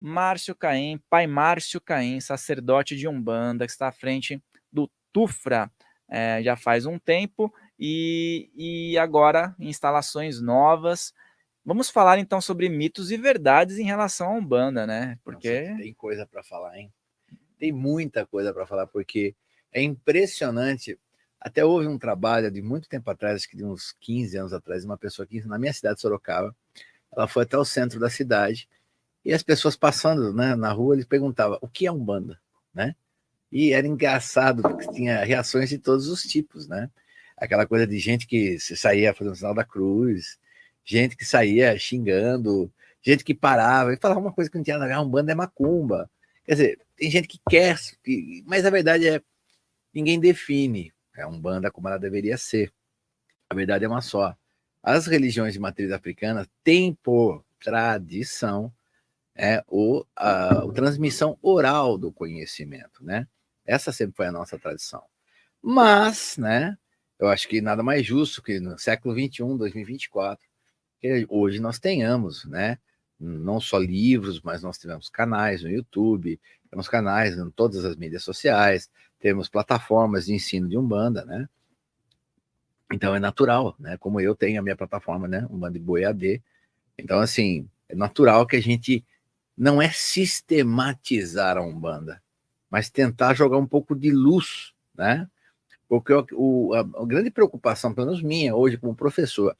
Márcio Caim, pai Márcio Caim, sacerdote de Umbanda, que está à frente do Tufra já faz um tempo e agora em instalações novas. Vamos falar então sobre mitos e verdades em relação à Umbanda, né? Nossa, Porque tem coisa para falar, hein? Tem muita coisa para falar, porque é impressionante. Até houve um trabalho de muito tempo atrás, acho que de uns 15 anos atrás, uma pessoa aqui na minha cidade de Sorocaba, ela foi até o centro da cidade e as pessoas passando, né, na rua, eles perguntavam o que é Umbanda, né? E era engraçado, porque tinha reações de todos os tipos, né? Aquela coisa de gente que saía fazendo o sinal da cruz, gente que saía xingando, gente que parava e falava uma coisa que não tinha nada a ver, Umbanda é macumba. Quer dizer, tem gente que quer, mas a verdade é, ninguém define a Umbanda como ela deveria ser. A verdade é uma só. As religiões de matriz africana têm por tradição a transmissão oral do conhecimento, né? Essa sempre foi a nossa tradição. Mas, né, eu acho que nada mais justo que no século XXI, 2024, que hoje nós tenhamos, né, não só livros, mas nós tivemos canais no YouTube, temos canais em todas as mídias sociais, temos plataformas de ensino de Umbanda, né? Então é natural, né? Como eu tenho a minha plataforma, né, Umbanda Boi AD. Então, assim, é natural que a gente não é sistematizar a Umbanda, mas tentar jogar um pouco de luz, né? Porque a grande preocupação, pelo menos minha, hoje como professor,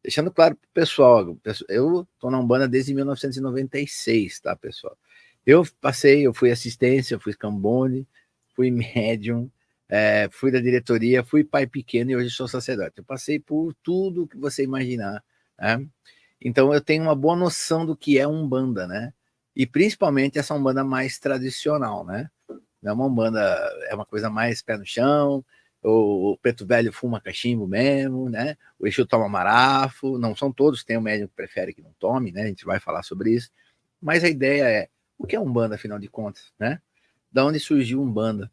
deixando claro para o pessoal, eu estou na Umbanda desde 1996, tá, pessoal? Eu fui assistência, fui cambone, fui médium, fui da diretoria, fui pai pequeno e hoje sou sacerdote. Eu passei por tudo que você imaginar, né? Então eu tenho uma boa noção do que é Umbanda, né? E principalmente essa Umbanda mais tradicional, né? Não é uma Umbanda, é uma coisa mais pé no chão, o preto velho fuma cachimbo mesmo, né? O Exu toma marafo, não são todos, tem um médium que prefere que não tome, né? A gente vai falar sobre isso. Mas a ideia é, o que é Umbanda, afinal de contas, né? Da onde surgiu Umbanda?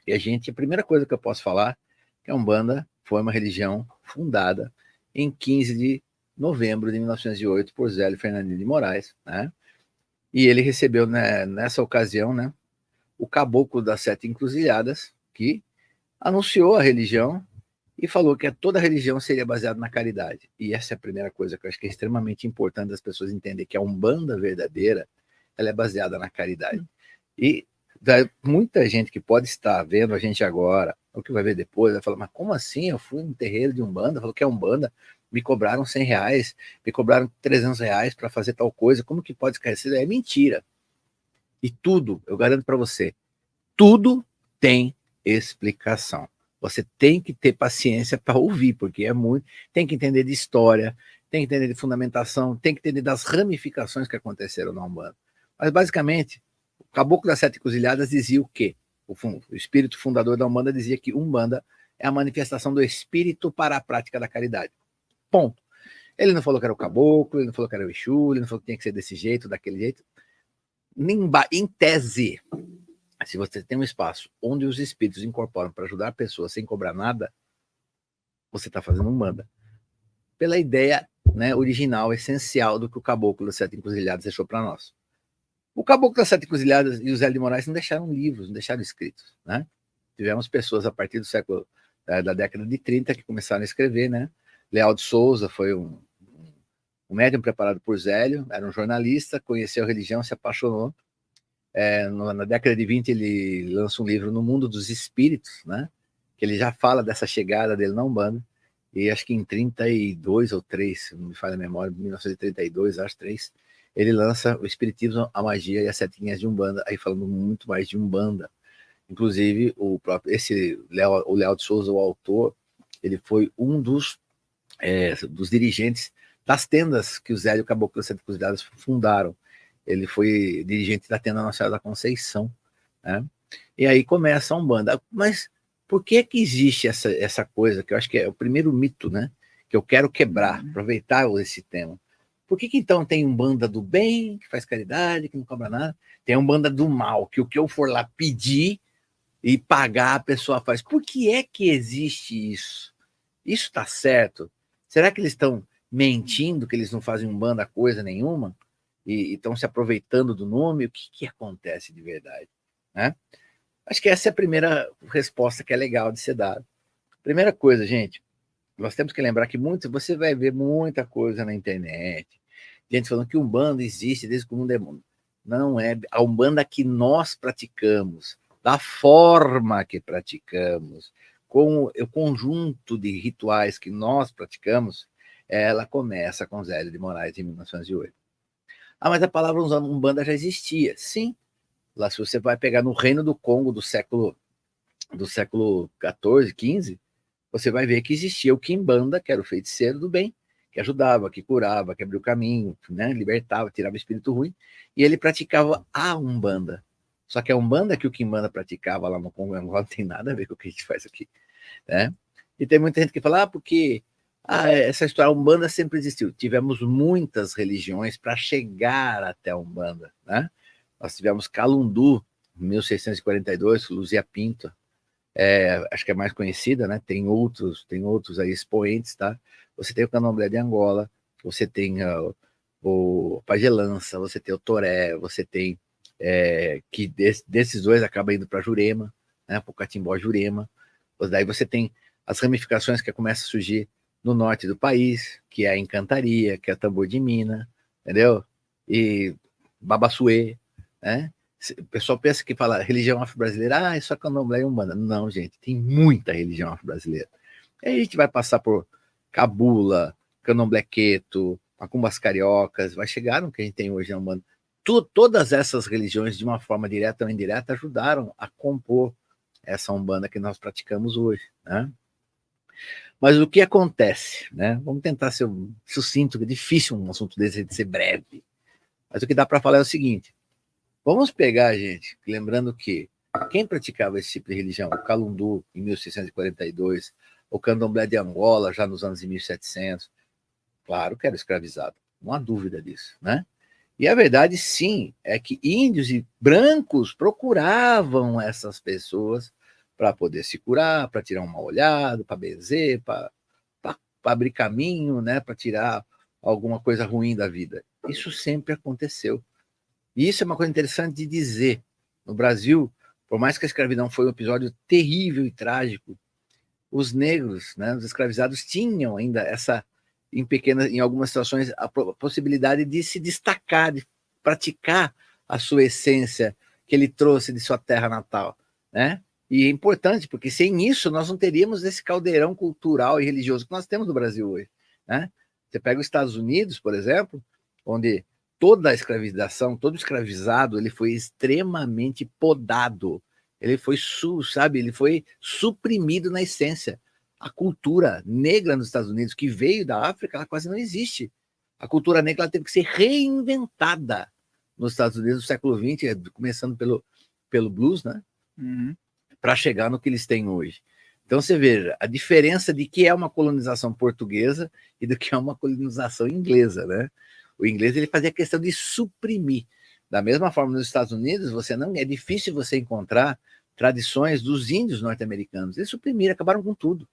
E a primeira coisa que eu posso falar, que a Umbanda foi uma religião fundada em 15 de novembro de 1908 por Zélio Fernandino de Moraes, né? E ele recebeu, né, nessa ocasião, né, o caboclo das sete encruzilhadas, que anunciou a religião e falou que toda religião seria baseada na caridade. E essa é a primeira coisa que eu acho que é extremamente importante as pessoas entenderem, que a Umbanda verdadeira, ela é baseada na caridade. E muita gente que pode estar vendo a gente agora, ou que vai ver depois, vai falar, mas como assim? Eu fui no terreiro de Umbanda, falou que é Umbanda, me cobraram R$100, me cobraram R$300 para fazer tal coisa, como que pode esquecer? É mentira. E tudo, eu garanto para você, tudo tem explicação. Você tem que ter paciência para ouvir, porque é muito. Tem que entender de história, tem que entender de fundamentação, tem que entender das ramificações que aconteceram na Umbanda. Mas, basicamente, o Caboclo das Sete Encruzilhadas dizia o quê? O espírito fundador da Umbanda dizia que Umbanda é a manifestação do espírito para a prática da caridade. Ponto. Ele não falou que era o caboclo, ele não falou que era o Exu, ele não falou que tinha que ser desse jeito, daquele jeito. Em tese, se você tem um espaço onde os espíritos incorporam para ajudar a pessoa sem cobrar nada, você está fazendo Umbanda. Pela ideia, né, original, essencial do que o Caboclo das Sete Encruzilhadas deixou para nós. O Caboclo das Sete Encruzilhadas e o Zé de Moraes não deixaram livros, não deixaram escritos, né? Tivemos pessoas a partir do século da década de 30 que começaram a escrever, né? Leal de Souza foi um médium preparado por Zélio, era um jornalista, conheceu a religião, se apaixonou. Na década de 20 ele lança um livro No Mundo dos Espíritos, né? Que ele já fala dessa chegada dele na Umbanda. E acho que em 32 ou 3, se não me falha a memória, 1932, acho 3, ele lança o Espiritismo, a Magia e as Sete Linhas de Umbanda, aí falando muito mais de Umbanda. Inclusive, o Léo de Souza, o autor, ele foi um dos dirigentes das tendas que o Zélio Caboclo das Sete Cruzadas fundaram. Ele foi dirigente da tenda Nossa Senhora da Conceição, né? E aí começa a Umbanda. Mas por que existe essa coisa, que eu acho que é o primeiro mito, né? Que eu quero quebrar, aproveitar esse tema. Por que então tem Umbanda do bem, que faz caridade, que não cobra nada? Tem Umbanda do mal, que o que eu for lá pedir e pagar, a pessoa faz. Por que é que existe isso? Isso está certo? Será que eles estão mentindo, que eles não fazem Umbanda coisa nenhuma? e estão se aproveitando do nome, o que acontece de verdade, né? Acho que essa é a primeira resposta que é legal de ser dada. Primeira coisa, gente, nós temos que lembrar que você vai ver muita coisa na internet, gente falando que Umbanda existe desde que o mundo é mundo. Não é a Umbanda que nós praticamos, da forma que praticamos, com o conjunto de rituais que nós praticamos, ela começa com Zélio de Moraes em 1908. Mas a palavra Umbanda já existia. Sim, lá se você vai pegar no Reino do Congo do século XIV, XV, você vai ver que existia o Quimbanda, que era o feiticeiro do bem, que ajudava, que curava, que abria o caminho, né, libertava, tirava o espírito ruim, e ele praticava a Umbanda. Só que a Umbanda que o Quimbanda praticava lá no Congo não tem nada a ver com o que a gente faz aqui, né? E tem muita gente que fala, porque essa história, a Umbanda sempre existiu. Tivemos muitas religiões para chegar até a Umbanda, né? Nós tivemos Calundu, 1642, Luzia Pinto, acho que é mais conhecida, né? Tem outros aí expoentes, tá? Você tem o Candomblé de Angola, você tem o Pagelança, você tem o Toré, você tem que desses dois acaba indo para Jurema, né? Para o Catimbó Jurema. Daí você tem as ramificações que começam a surgir no norte do país, que é a Encantaria, que é o Tambor de Mina, entendeu? E Babassuê, né? O pessoal pensa que fala religião afro-brasileira, é só Candomblé e Umbanda. Não, gente, tem muita religião afro-brasileira. Aí a gente vai passar por Cabula, Candomblé Queto, Macumbas Cariocas, vai chegar no que a gente tem hoje na Umbanda. Todas essas religiões, de uma forma direta ou indireta, ajudaram a compor essa Umbanda que nós praticamos hoje, né? Mas o que acontece, né? Vamos tentar ser sucinto, que é difícil um assunto desse de ser breve. Mas o que dá para falar é o seguinte: vamos pegar, gente, lembrando que quem praticava esse tipo de religião, o Calundu em 1642, o Candomblé de Angola já nos anos de 1700, claro que era escravizado, não há dúvida disso, né? E a verdade, sim, é que índios e brancos procuravam essas pessoas para poder se curar, para tirar um mal olhado, para benzer, para abrir caminho, né, para tirar alguma coisa ruim da vida. Isso sempre aconteceu. E isso é uma coisa interessante de dizer. No Brasil, por mais que a escravidão foi um episódio terrível e trágico, os negros, né, os escravizados, tinham ainda em algumas situações, a possibilidade de se destacar, de praticar a sua essência que ele trouxe de sua terra natal, né? E é importante, porque sem isso nós não teríamos esse caldeirão cultural e religioso que nós temos no Brasil hoje, né? Você pega os Estados Unidos, por exemplo, onde toda a escravização, todo escravizado, ele foi extremamente podado, ele foi suprimido na essência. A cultura negra nos Estados Unidos, que veio da África, ela quase não existe. A cultura negra ela teve que ser reinventada nos Estados Unidos no século XX, começando pelo blues, né? Uhum. Para chegar no que eles têm hoje. Então você veja a diferença de que é uma colonização portuguesa e do que é uma colonização inglesa, né? O inglês ele fazia questão de suprimir. Da mesma forma, nos Estados Unidos, é difícil você encontrar tradições dos índios norte-americanos. Eles suprimiram, acabaram com tudo.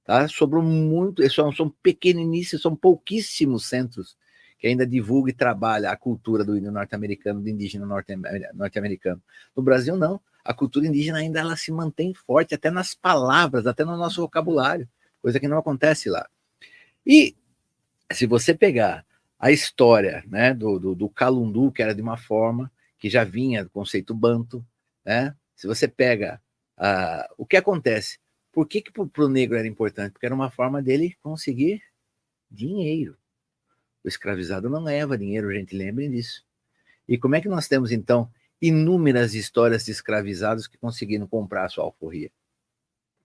Tá? Sobrou muito, são pequeniníssimos, são pouquíssimos centros que ainda divulgam e trabalham a cultura do índio norte-americano, do indígena norte-americano. No Brasil, não. A cultura indígena ainda ela se mantém forte, até nas palavras, até no nosso vocabulário, coisa que não acontece lá. E se você pegar a história, né, do Calundu, que era de uma forma que já vinha do conceito banto, né? Se você pega o que acontece, por que para o negro era importante? Porque era uma forma dele conseguir dinheiro. O escravizado não ganhava dinheiro, gente, lembrem disso. E como é que nós temos, então, inúmeras histórias de escravizados que conseguiram comprar a sua alforria?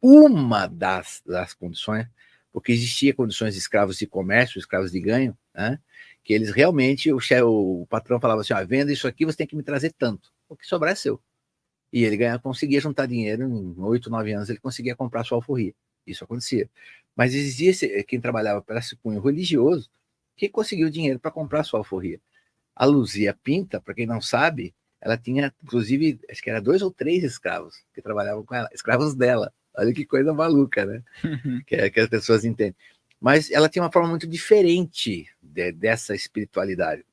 Uma das condições, porque existia condições de escravos de comércio, escravos de ganho, né? Que eles realmente, o patrão falava assim, venda isso aqui, você tem que me trazer tanto. O que sobrar é seu. E ele conseguia juntar dinheiro, em 8, 9 anos ele conseguia comprar sua alforria. Isso acontecia. Mas existia quem trabalhava para esse cunho religioso que conseguiu dinheiro para comprar sua alforria. A Luzia Pinta, para quem não sabe, ela tinha, inclusive, acho que era 2 ou 3 escravos que trabalhavam com ela, escravos dela. Olha que coisa maluca, né? que as pessoas entendem. Mas ela tinha uma forma muito diferente dessa espiritualidade.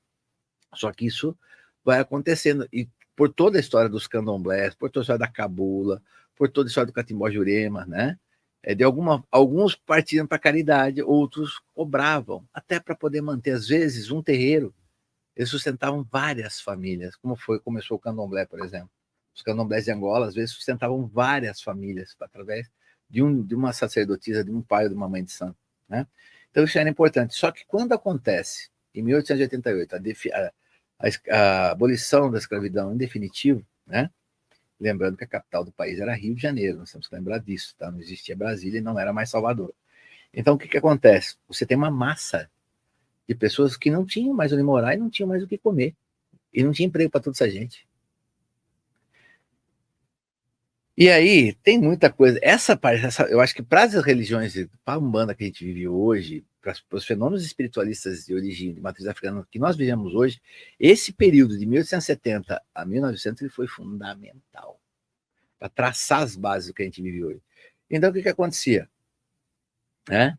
Só que isso vai acontecendo. E por toda a história dos candomblés, por toda a história da cabula, por toda a história do Catimbó-Jurema, né? Alguns partiam para caridade, outros cobravam, até para poder manter, às vezes, um terreiro. Eles sustentavam várias famílias, começou o candomblé, por exemplo. Os candomblés de Angola, às vezes, sustentavam várias famílias através de uma sacerdotisa, de um pai ou de uma mãe de santo, né? Então, isso era importante. Só que quando acontece, em 1888, a abolição da escravidão em definitivo, né? Lembrando que a capital do país era Rio de Janeiro, nós temos que lembrar disso, tá? Não existia Brasília e não era mais Salvador. Então, o que acontece? Você tem uma massa de pessoas que não tinham mais onde morar e não tinham mais o que comer. E não tinha emprego para toda essa gente. E aí, tem muita coisa. Eu acho que para as religiões, para a Umbanda que a gente vive hoje, para os fenômenos espiritualistas de origem de matriz africana que nós vivemos hoje, esse período de 1870 a 1900 ele foi fundamental para traçar as bases do que a gente vive hoje. Então, o que acontecia? Né?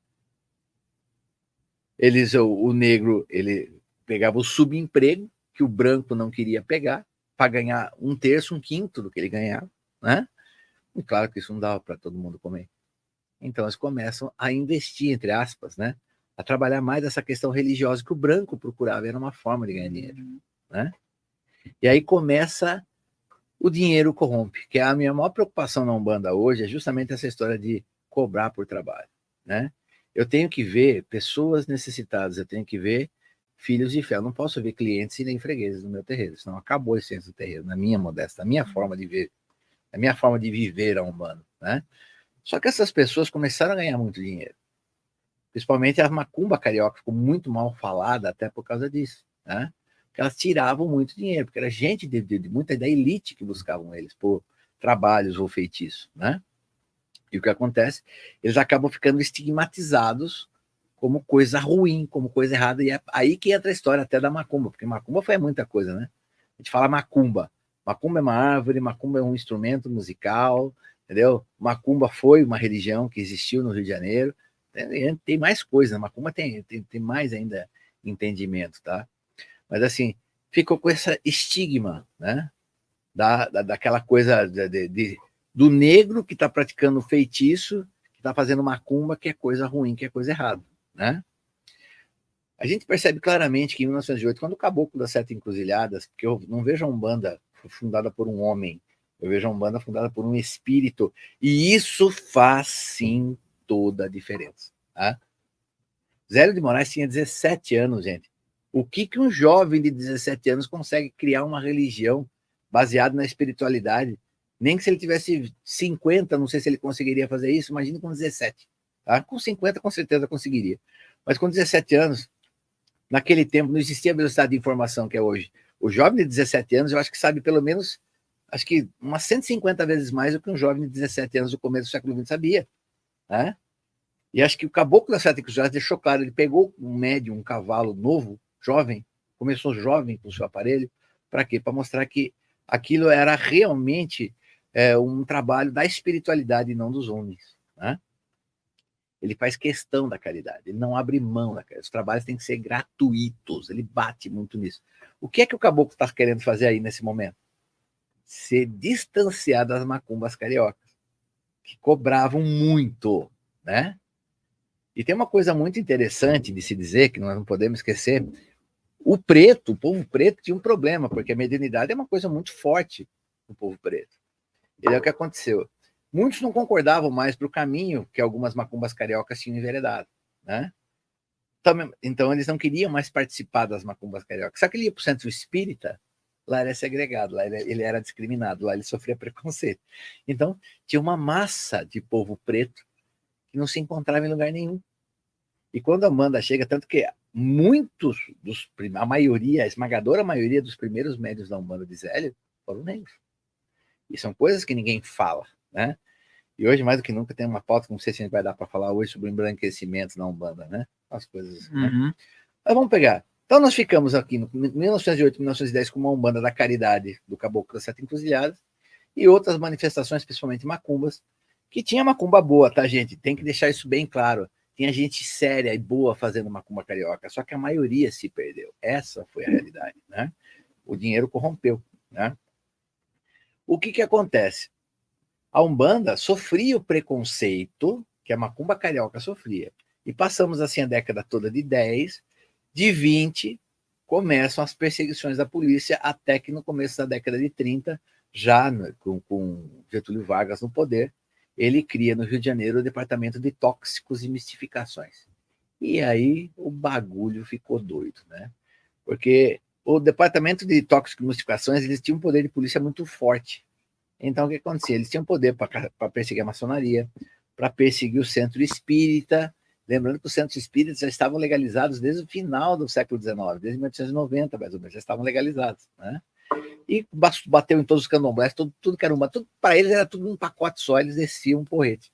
O negro ele pegava o subemprego que o branco não queria pegar para ganhar 1/3, 1/5 do que ele ganhava, né? E claro que isso não dava para todo mundo comer. Então eles começam a investir, entre aspas, né? A trabalhar mais essa questão religiosa que o branco procurava, era uma forma de ganhar dinheiro, né? E aí começa o dinheiro corrompe, que é a minha maior preocupação na Umbanda hoje, é justamente essa história de cobrar por trabalho, né? Eu tenho que ver pessoas necessitadas, eu tenho que ver filhos de fé, eu não posso ver clientes e nem fregueses no meu terreiro, senão acabou a essência do terreiro, na minha modesta, na minha forma de ver, a minha forma de viver a Umbanda, né? Só que essas pessoas começaram a ganhar muito dinheiro, principalmente a macumba carioca ficou muito mal falada até por causa disso, né? Porque elas tiravam muito dinheiro, porque era gente de muita da elite que buscavam eles por trabalhos ou feitiços, né? E o que acontece? Eles acabam ficando estigmatizados como coisa ruim, como coisa errada, e é aí que entra a história até da macumba, porque macumba foi muita coisa, né? A gente fala macumba. Macumba é uma árvore, macumba é um instrumento musical, entendeu? Macumba foi uma religião que existiu no Rio de Janeiro. Tem mais coisa, macumba tem mais ainda entendimento, tá? Mas assim, ficou com esse estigma, né? Daquela coisa do negro que está praticando feitiço, que está fazendo macumba, que é coisa ruim, que é coisa errada, né? A gente percebe claramente que em 1908, quando o Caboclo das Sete Encruzilhadas, porque eu não vejo a Umbanda fundada por um homem, eu vejo a Umbanda fundada por um espírito, e isso faz sim toda a diferença, tá? Zélio de Moraes tinha 17 anos, gente. O que um jovem de 17 anos consegue criar uma religião baseada na espiritualidade? Nem que se ele tivesse 50, não sei se ele conseguiria fazer isso, imagine com 17. Tá? Com 50, com certeza conseguiria. Mas com 17 anos, naquele tempo, não existia a velocidade de informação que é hoje. O jovem de 17 anos, eu acho que sabe pelo menos, acho que umas 150 vezes mais do que um jovem de 17 anos do começo do século XX sabia. Né? E acho que o Caboclo das Sete Encruzilhadas deixou claro, ele pegou um médium, um cavalo novo, jovem, começou jovem com o seu aparelho, para quê? Para mostrar que aquilo era realmente um trabalho da espiritualidade e não dos homens, né? Ele faz questão da caridade, ele não abre mão da caridade, os trabalhos têm que ser gratuitos, ele bate muito nisso. O que é que o Caboclo está querendo fazer aí nesse momento? Se distanciar das macumbas cariocas, que cobravam muito, né? E tem uma coisa muito interessante de se dizer, que nós não podemos esquecer, o povo preto tinha um problema, porque a mediunidade é uma coisa muito forte no povo preto. E é o que aconteceu. Muitos não concordavam mais para o caminho que algumas macumbas cariocas tinham enveredado, né? Então eles não queriam mais participar das macumbas cariocas. Só que ele ia para o centro espírita, lá ele era segregado, lá ele era discriminado, lá ele sofria preconceito. Então tinha uma massa de povo preto que não se encontrava em lugar nenhum. E quando a Amanda chega, tanto que a maioria, a esmagadora maioria dos primeiros médiuns da Umbanda de Zélio foram negros. E são coisas que ninguém fala, né? E hoje, mais do que nunca, tem uma pauta que não sei se a gente vai dar para falar hoje sobre o embranquecimento na Umbanda, né? As coisas, né? Mas vamos pegar. Então nós ficamos aqui em 1908, 1910 com uma Umbanda da caridade do Caboclo das Sete Encruzilhadas e outras manifestações, principalmente macumbas, que tinha macumba boa, tá, gente? Tem que deixar isso bem claro. tinha gente séria e boa fazendo macumba carioca, só que a maioria se perdeu. Essa foi a realidade, né? O dinheiro corrompeu, né? O que acontece? A Umbanda sofria o preconceito que a macumba carioca sofria. E passamos assim a década toda de 10, de 20, começam as perseguições da polícia, até que no começo da década de 30, já com Getúlio Vargas no poder, ele cria no Rio de Janeiro o Departamento de Tóxicos e Mistificações. E aí o bagulho ficou doido, né? Porque o Departamento de Tóxicos e Mistificações, eles tinham um poder de polícia muito forte. Então, o que acontecia? Eles tinham poder para perseguir a maçonaria, para perseguir o centro espírita. Lembrando que os centros espíritas já estavam legalizados desde o final do século XIX, desde 1890, mais ou menos, já estavam legalizados, né? E bateu em todos os candomblés, tudo que era tudo para eles era tudo um pacote só, eles desciam um porrete.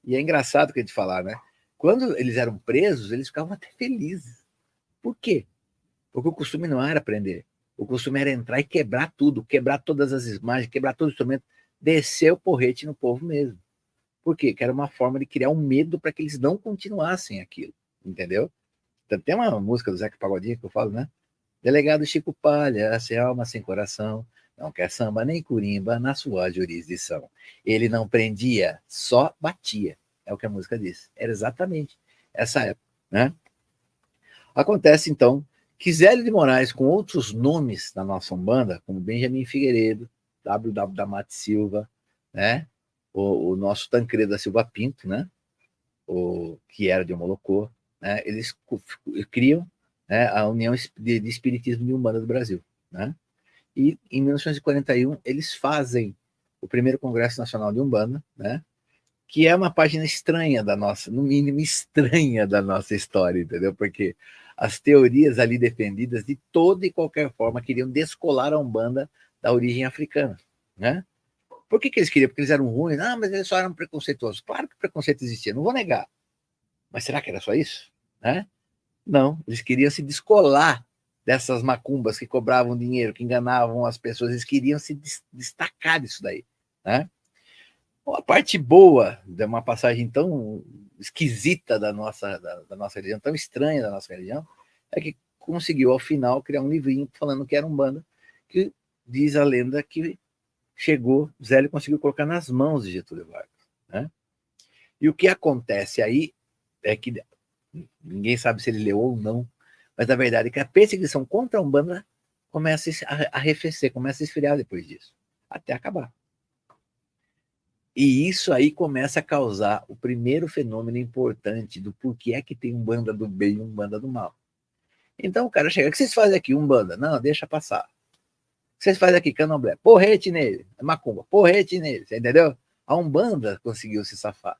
E é engraçado que a gente falar, né? Quando eles eram presos, eles ficavam até felizes. Por quê? Porque o costume não era prender. O costume era entrar e quebrar tudo, quebrar todas as imagens, quebrar todo o instrumento, descer o porrete no povo mesmo. Por quê? Que era uma forma de criar um medo para que eles não continuassem aquilo, entendeu? Então, tem uma música do Zeca Pagodinho que eu falo, né? Delegado Chico Palha, sem alma, sem coração, não quer samba nem curimba na sua jurisdição. Ele não prendia, só batia. É o que a música diz. Era exatamente essa época, né? Acontece, então, que Zélio de Moraes, com outros nomes da nossa Umbanda, como Benjamin Figueiredo, W. da Mate Silva, né? O nosso Tancredo da Silva Pinto, né? Que era de Omolocô, né? Eles criam, né, a União de Espiritismo de Umbanda do Brasil, né? E em 1941 eles fazem o primeiro Congresso Nacional de Umbanda, né? Que é uma página estranha da nossa, no mínimo estranha da nossa história, entendeu? Porque as teorias ali defendidas de toda e qualquer forma queriam descolar a Umbanda da origem africana, né? Por que eles queriam? Porque eles eram ruins? Ah, mas eles só eram preconceituosos. Claro que preconceito existia, não vou negar. Mas será que era só isso? Né? Não, eles queriam se descolar dessas macumbas que cobravam dinheiro, que enganavam as pessoas, eles queriam se destacar disso daí, né? A parte boa de uma passagem tão esquisita da nossa religião, tão estranha da nossa religião, é que conseguiu, ao final, criar um livrinho falando que era Umbanda, que diz a lenda que chegou, Zélio conseguiu colocar nas mãos de Getúlio Vargas, né? E o que acontece aí é que ninguém sabe se ele leu ou não, mas a verdade é que a perseguição contra a Umbanda começa a arrefecer, começa a esfriar depois disso, até acabar. E isso aí começa a causar o primeiro fenômeno importante do porquê é que tem Umbanda do bem e Umbanda do mal. Então o cara chega, o que vocês fazem aqui? Umbanda? Não, deixa passar. O que vocês fazem aqui? Candomblé. Porrete nele. Macumba. Porrete nele. Você entendeu? A Umbanda conseguiu se safar.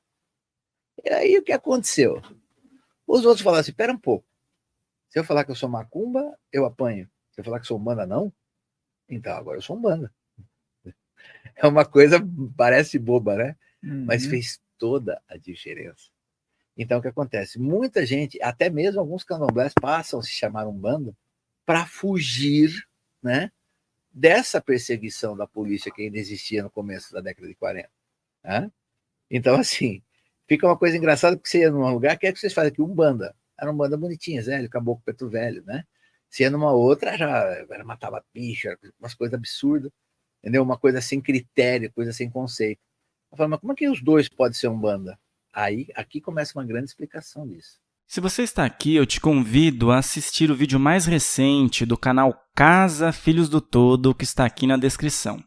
E aí o que aconteceu? Os outros falaram assim, espera um pouco. Se eu falar que eu sou macumba, eu apanho. Se eu falar que sou Umbanda, não? Então agora eu sou Umbanda. É uma coisa, parece boba, né? Mas fez toda a diferença. Então, o que acontece? Muita gente, até mesmo alguns candomblés, passam a se chamar Umbanda para fugir, né, dessa perseguição da polícia que ainda existia no começo da década de 40. Né? Então, assim, fica uma coisa engraçada, porque você ia num lugar, o que é que vocês fazem aqui? Umbanda. Era uma Umbanda bonitinha, Zélio, Caboclo Preto Velho, né? Se ia numa outra, já matava bicho, umas coisas absurdas. Entendeu? Uma coisa sem critério, coisa sem conceito. Eu falo, mas como é que os dois podem ser Umbanda? Aí, aqui começa uma grande explicação disso. Se você está aqui, eu te convido a assistir o vídeo mais recente do canal Casa Filhos do Todo, que está aqui na descrição.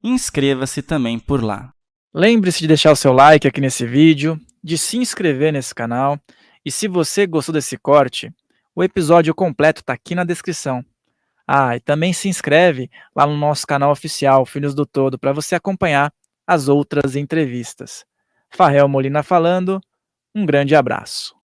Inscreva-se também por lá. Lembre-se de deixar o seu like aqui nesse vídeo, de se inscrever nesse canal, e se você gostou desse corte, o episódio completo está aqui na descrição. Ah, e também se inscreve lá no nosso canal oficial, Filhos do Todo, para você acompanhar as outras entrevistas. Farrell Molina falando, um grande abraço.